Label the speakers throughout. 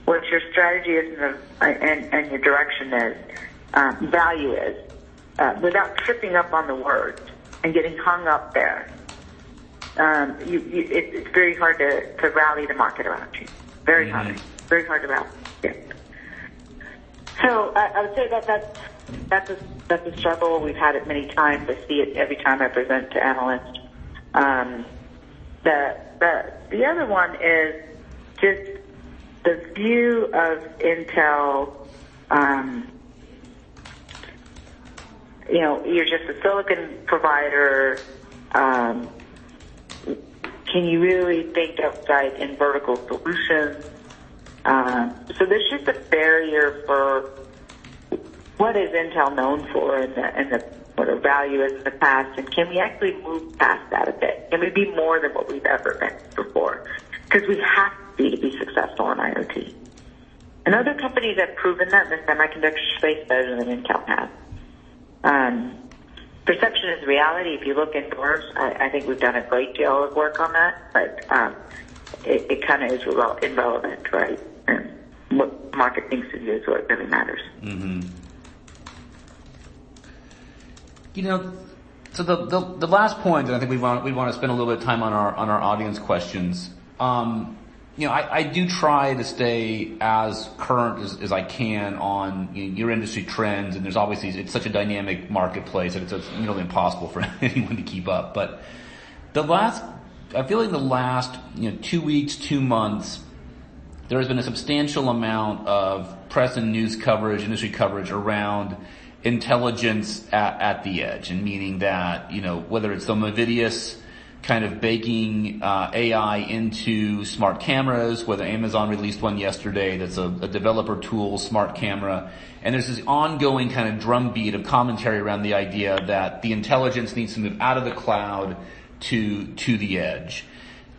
Speaker 1: what your strategy is and your direction is, value is, without tripping up on the words and getting hung up there. It's very hard to rally the market around you. Very hard. Very hard to rally. Yeah. So I would say that's a struggle. We've had it many times. I see it every time I present to analysts. The other one is just the view of Intel. You're just a silicon provider. Can you really think outside in vertical solutions? So there's just a barrier for what is Intel known for and what our value is in the past, and can we actually move past that a bit? Can we be more than what we've ever been before? Because we have to be successful in IoT. And other companies have proven that in the semiconductor space better than Intel has. Perception is reality. If you look indoors, I think we've done a great deal of work on that, but it kind of is irrelevant, right? And what the market thinks it is what really matters.
Speaker 2: Mm-hmm. So the last point, and I think we want to spend a little bit of time on our audience questions. I do try to stay as current as I can on your industry trends, and there's obviously, it's such a dynamic marketplace that it's nearly impossible for anyone to keep up. But I feel like the last 2 weeks, 2 months, there has been a substantial amount of press and news coverage, industry coverage around intelligence at the edge, and meaning that whether it's the Movidius kind of baking AI into smart cameras, whether Amazon released one yesterday that's a developer tool, smart camera, and there's this ongoing kind of drumbeat of commentary around the idea that the intelligence needs to move out of the cloud to the edge.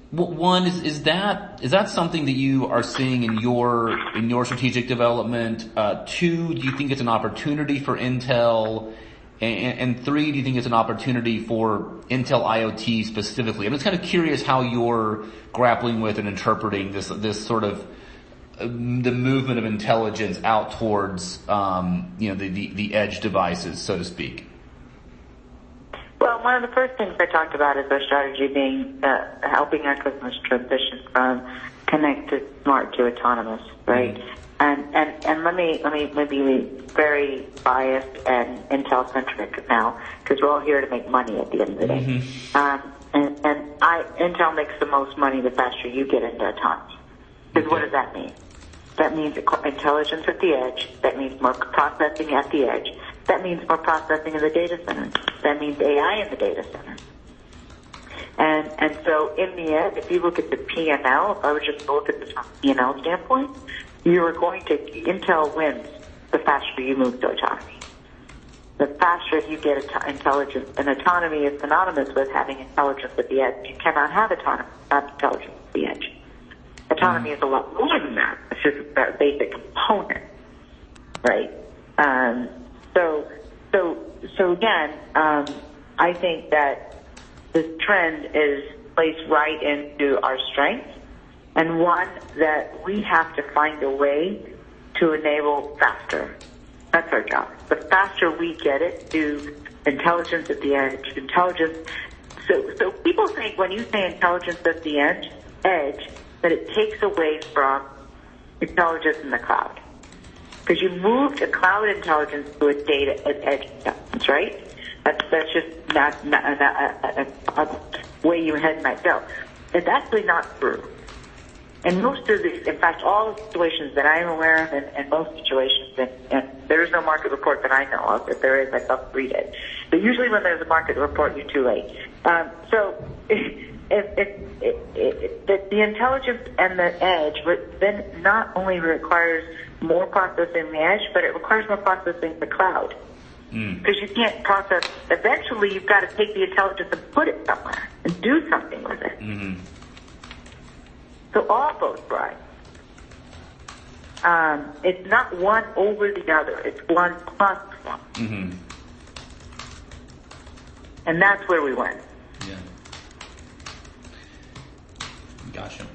Speaker 2: One, is that something that you are seeing in your strategic development? Two, do you think it's an opportunity for Intel? And three, do you think it's an opportunity for Intel IoT specifically? I'm just kind of curious how you're grappling with and interpreting this sort of the movement of intelligence out towards the edge devices, so to speak.
Speaker 1: Well, one of the first things I talked about is our strategy being helping our customers transition from connected smart to autonomous, right? Mm-hmm. And let me be very biased and Intel centric now, because we're all here to make money at the end of the day. Mm-hmm. Intel makes the most money the faster you get into autonomy. Because what does that mean? That means intelligence at the edge. That means more processing at the edge. That means more processing in the data center. That means AI in the data center. And so in the end, if you look at the P&L, if I would just look at this from a P&L standpoint, Intel wins the faster you move to autonomy. The faster you get intelligence, and autonomy is synonymous with having intelligence at the edge. You cannot have autonomy without intelligence at the edge. Autonomy is a lot more than that. It's just a basic component, right? So again, I think that this trend plays right into our strengths, and one that we have to find a way to enable faster. That's our job. The faster we get it to intelligence at the edge, So people think when you say intelligence at the edge, that it takes away from intelligence in the cloud. Because you moved a cloud intelligence to an edge intelligence, right? That's just not a way your head might go. It's actually not true. And most of these, in fact, all the situations that I am aware of, and most situations, and there is no market report that I know of. If there is, I will read it. But usually when there's a market report, you're too late. The intelligence and the edge then not only requires more processing in the edge, but it requires more processing in the cloud. Because you can't process. Eventually, you've got to take the intelligence and put it somewhere and do something with it. Mm-hmm. So all both right. It's not one over the other. It's one plus one. Mm-hmm. And that's where we went.
Speaker 2: Yeah. Gotcha.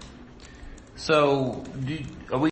Speaker 2: So, are we